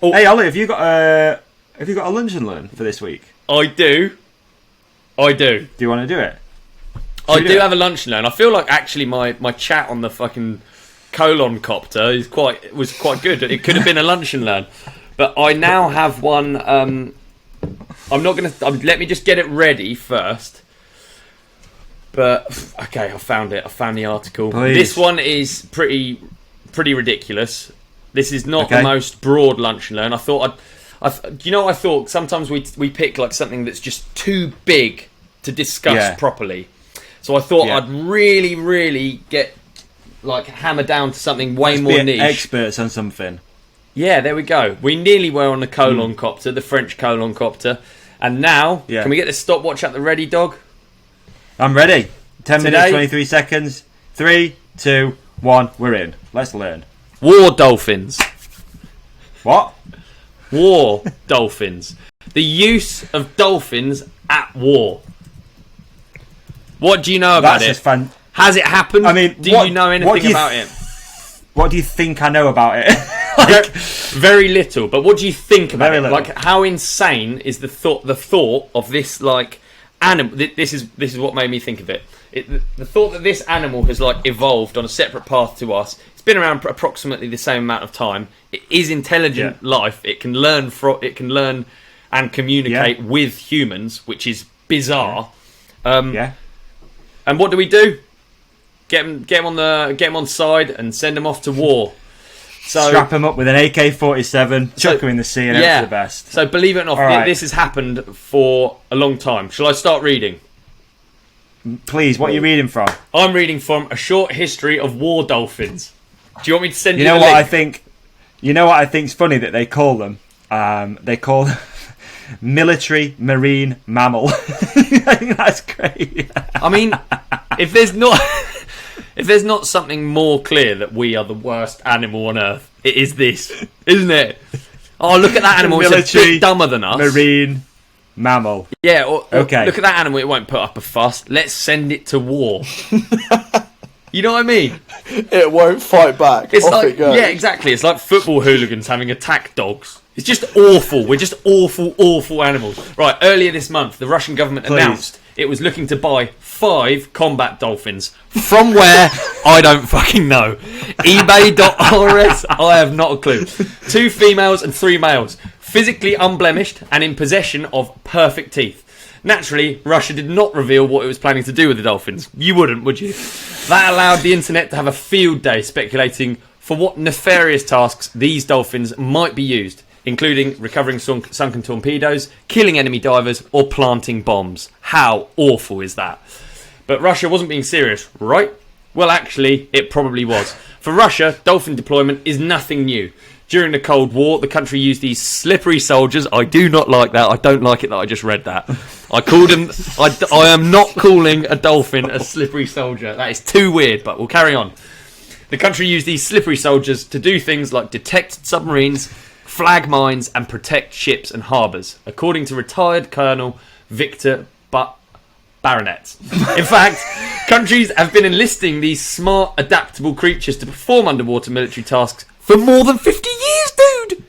Oh. Hey Ollie, have you got a lunch and learn for this week? I do. Do you want to do it? I do have a lunch and learn. I feel like actually my chat on the fucking colon copter was quite good. It could have been a lunch and learn, but I now have one. I'm not gonna. Let me just get it ready first. But okay, I found it. I found the article. Please. This one is pretty ridiculous. This is not the most broad lunch and learn. I thought I thought sometimes we pick like something that's just too big to discuss properly. So I thought I'd really get like hammer down to something way more niche. Experts on something. Yeah, there we go. We nearly were on the colon copter, the French colon copter, and now can we get the stopwatch at the ready, dog? I'm ready. 10 minutes, 23 seconds. 3, 2, 1. We're in. Let's learn. War dolphins. What? War dolphins. The use of dolphins at war. What do you know about it? Has it happened? I mean, do you know anything about it? What do you think I know about it? Very little. But what do you think about it? Like, how insane is the thought of this like animal? This is what made me think of it. The thought that this animal has like evolved on a separate path to us. It's been around approximately the same amount of time. It is intelligent life. It can learn and communicate with humans, which is bizarre. And what do? Get them on side and send them off to war. So strap them up with an AK-47, chuck them in the sea, and hope for the best. So believe it or not, this has happened for a long time. Shall I start reading? Please. What are you reading from? I'm reading from A Short History of War Dolphins. Do you want me to send you? You know what I think? You know what I think's funny that they call them? They call them military marine mammal. I think that's great. I mean, if there's not something more clear that we are the worst animal on earth, it is this, isn't it? Oh, look at that animal. It's a bit dumber than us. Marine mammal. Yeah. Okay. Look at that animal. It won't put up a fuss. Let's send it to war. You know what I mean? It won't fight back. It's like, yeah, exactly. It's like football hooligans having attack dogs. It's just awful. We're just awful animals. Right, earlier this month, the Russian government announced it was looking to buy 5 combat dolphins. From where? I don't fucking know. eBay.rs? I have not a clue. 2 females and 3 males. Physically unblemished and in possession of perfect teeth. Naturally, Russia did not reveal what it was planning to do with the dolphins. You wouldn't, would you? That allowed the internet to have a field day speculating for what nefarious tasks these dolphins might be used, including recovering sunken torpedoes, killing enemy divers, or planting bombs. How awful is that? But Russia wasn't being serious, right? Well, actually, it probably was. For Russia, dolphin deployment is nothing new. During the Cold War, the country used these slippery soldiers. I do not like that. I don't like it that I just read that. I called him. I am not calling a dolphin a slippery soldier. That is too weird, but we'll carry on. The country used these slippery soldiers to do things like detect submarines, flag mines, and protect ships and harbours, according to retired Colonel Victor Baronet. In fact, countries have been enlisting these smart, adaptable creatures to perform underwater military tasks for more than 50 years, dude!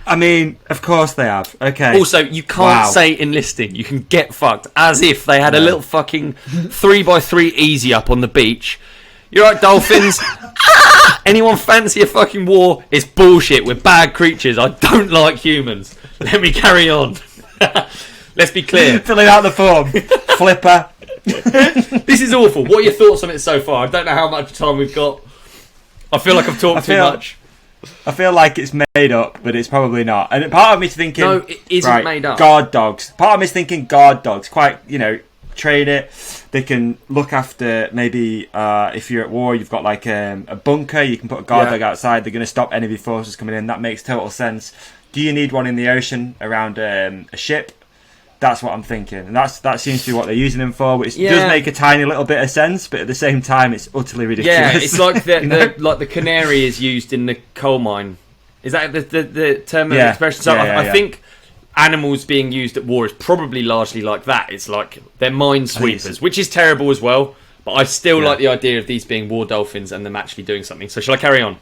I mean, of course they have. Okay. Also, you can't say enlisting. You can get fucked. As if they had a little fucking 3x3 easy up on the beach. You're right, dolphins. Anyone fancy a fucking war? It's bullshit. We're bad creatures. I don't like humans. Let me carry on. Let's be clear. Filling out the form. Flipper. This is awful. What are your thoughts on it so far? I don't know how much time we've got. I feel like I've talked too much. I feel like it's made up, but it's probably not. And part of me's thinking... No, it isn't made up. Guard dogs. Part of me's thinking guard dogs. Quite, train it. They can look after, maybe, if you're at war, you've got like a bunker. You can put a guard dog outside. They're going to stop enemy forces coming in. That makes total sense. Do you need one in the ocean around a ship? That's what I'm thinking, and that seems to be what they're using them for, which does make a tiny little bit of sense, but at the same time, it's utterly ridiculous. Yeah, it's like the canary is used in the coal mine. Is that the term of expression? So I think animals being used at war is probably largely like that. It's like they're minesweepers, which is terrible as well. But I still like the idea of these being war dolphins and them actually doing something. So shall I carry on?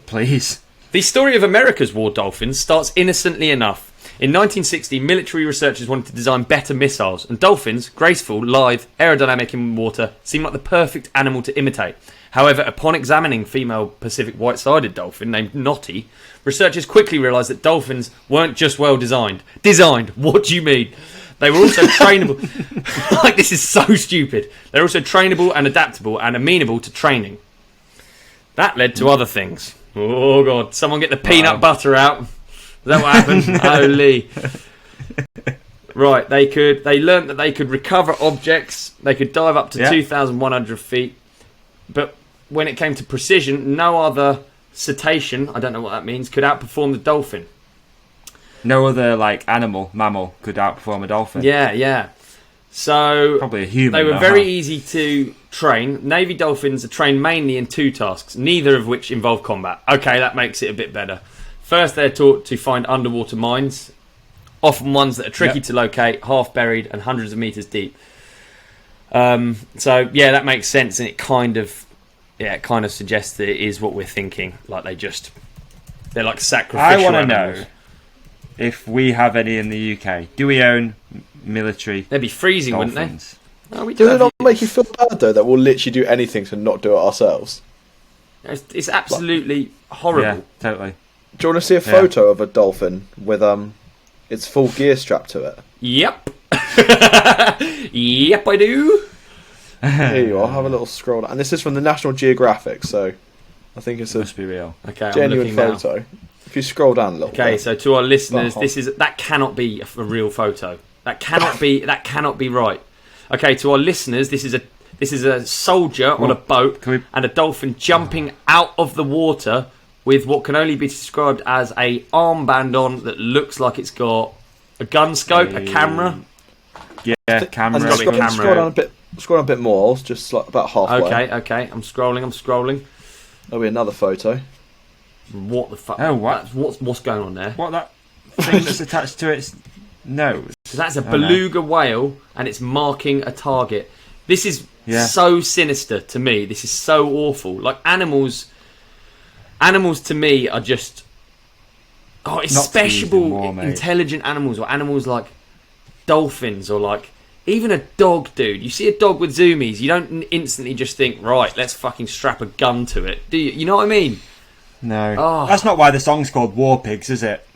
Please. The story of America's war dolphins starts innocently enough. In 1960, military researchers wanted to design better missiles, and dolphins, graceful, lithe, aerodynamic in water, seemed like the perfect animal to imitate. However, upon examining female Pacific white-sided dolphin named Nottie, researchers quickly realised that dolphins weren't just well designed. Designed? What do you mean? They were also trainable. Like, this is so stupid. They're also trainable and adaptable and amenable to training. That led to other things. Oh, God. Someone get the peanut butter out. Is that what happened? Holy. Right, they learnt that they could recover objects. They could dive up to 2,100 feet. But when it came to precision, no other cetacean, I don't know what that means, could outperform the dolphin. No other mammal could outperform a dolphin. Yeah. So probably a human. They were very easy to train. Navy dolphins are trained mainly in 2 tasks, neither of which involve combat. Okay, that makes it a bit better. First, they're taught to find underwater mines, often ones that are tricky to locate, half buried, and hundreds of meters deep. So yeah, that makes sense, and it kind of suggests that it is what we're thinking. Like they're like sacrificial. I want to animals. know if we have any in the UK. Do we own military? They'd be freezing, dolphins? wouldn't they? No, we Does it not make you feel bad though that we'll literally do anything to not do it ourselves? It's absolutely horrible. Yeah, totally. Do you want to see a photo of a dolphin with its full gear strapped to it? Yep. Yep, I do. Here you are. Have a little scroll down. And this is from the National Geographic, so I think it's a Must be real. Okay, genuine I'm looking photo. now. If you scroll down a little Okay, bit. so to our listeners, that cannot be a real photo. That cannot be right. Okay, to our listeners, this is a soldier on a boat and a dolphin jumping out of the water with what can only be described as a armband on that looks like it's got a gun scope, a camera. Yeah, camera. And scroll down a bit more, just like about halfway. Okay. I'm scrolling. There'll be another photo. What the fuck? Oh, what? What's going on there? What, that thing that's attached to its nose? So that's a beluga whale, and it's marking a target. This is so sinister to me. This is so awful. Like animals to me are just especially intelligent animals, or animals like dolphins, or like even a dog, dude. You see a dog with zoomies, you don't instantly just think, right, let's fucking strap a gun to it, do you? You know what I mean? No. Oh. That's not why the song's called War Pigs, is it?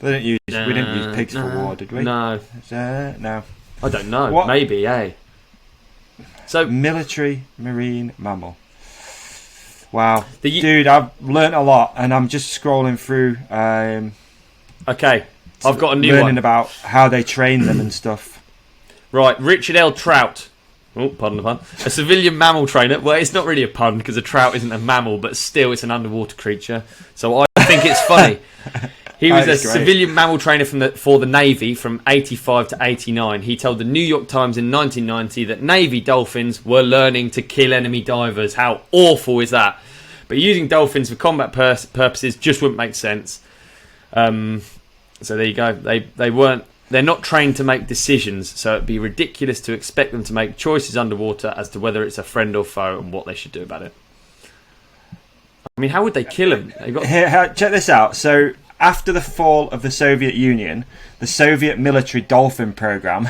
We didn't use pigs for war, did we? No. No. I don't know. What? Maybe, So military marine mammal. Wow. Dude, I've learnt a lot, and I'm just scrolling through. Okay, I've got a new learning one. about how they train them and stuff. Right, Richard L. Trout. Oh, pardon the pun. A civilian mammal trainer. Well, it's not really a pun because a trout isn't a mammal, but still, it's an underwater creature. So I think it's funny. He was a civilian mammal trainer for the Navy from 85 to 89. He told the New York Times in 1990 that Navy dolphins were learning to kill enemy divers. How awful is that? But using dolphins for combat purposes just wouldn't make sense. So there you go. They're not trained to make decisions, so it'd be ridiculous to expect them to make choices underwater as to whether it's a friend or foe and what they should do about it. I mean, how would they kill them? Here, check this out. So, after the fall of the Soviet Union, the Soviet military Dolphin program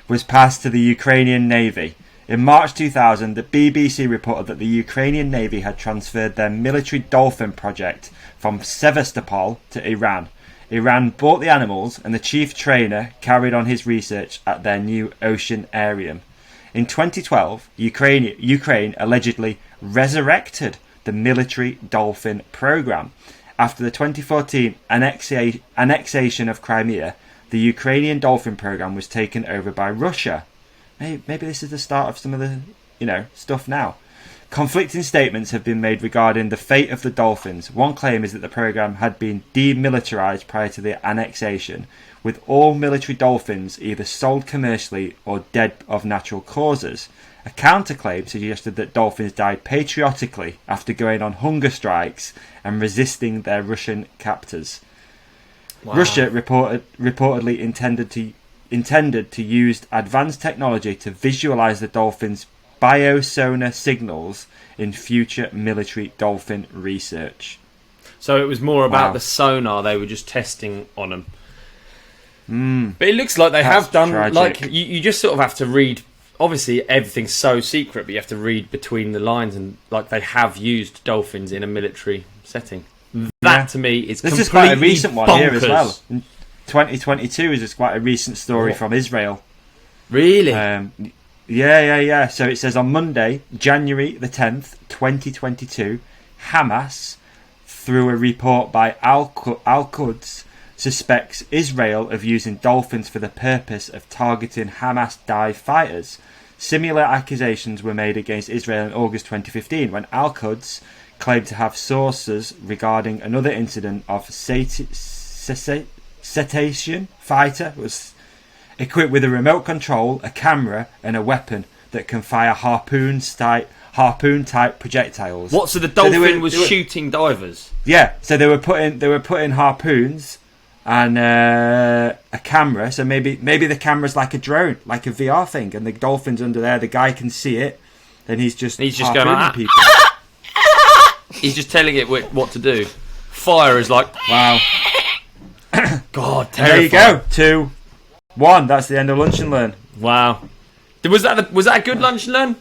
was passed to the Ukrainian Navy. In March 2000, the BBC reported that the Ukrainian Navy had transferred their military Dolphin project from Sevastopol to Iran. Iran bought the animals, and the chief trainer carried on his research at their new oceanarium. In 2012, Ukraine allegedly resurrected the military Dolphin program. After the 2014 annexation of Crimea, the Ukrainian Dolphin program was taken over by Russia. Maybe this is the start of some of the, stuff now. Conflicting statements have been made regarding the fate of the Dolphins. One claim is that the program had been demilitarized prior to the annexation, with all military dolphins either sold commercially or dead of natural causes. A counterclaim suggested that dolphins died patriotically after going on hunger strikes and resisting their Russian captors. Wow. Russia reportedly intended to use advanced technology to visualize the dolphins' biosonar signals in future military dolphin research. So it was more about Wow. the sonar they were just testing on them. Mm. But it looks like they have done, tragic. like, you just sort of have to read, obviously everything's so secret, but you have to read between the lines, and like they have used dolphins in a military setting. That to me is This completely is quite a recent one here as bonkers. well. In 2022 is just quite a recent story from Israel. Really? Yeah. So it says on Monday, January the 10th, 2022, Hamas, through a report by Al-Quds, suspects Israel of using dolphins for the purpose of targeting Hamas dive fighters. Similar accusations were made against Israel in August 2015 when Al-Quds claimed to have sources regarding another incident of cetacean fighter was equipped with a remote control, a camera and a weapon that can fire harpoon-type projectiles. What? So the dolphin they were shooting divers? Yeah, so they were putting harpoons and a camera. So maybe the camera's like a drone, like a VR thing, and the dolphin's under there. The guy can see it, then he's just going harpooning like people. He's just telling it what to do. Fire is like, Wow. God, There you terrifying. go. 2-1. That's the end of Lunch and Learn. Wow. Was that a good lunch and learn?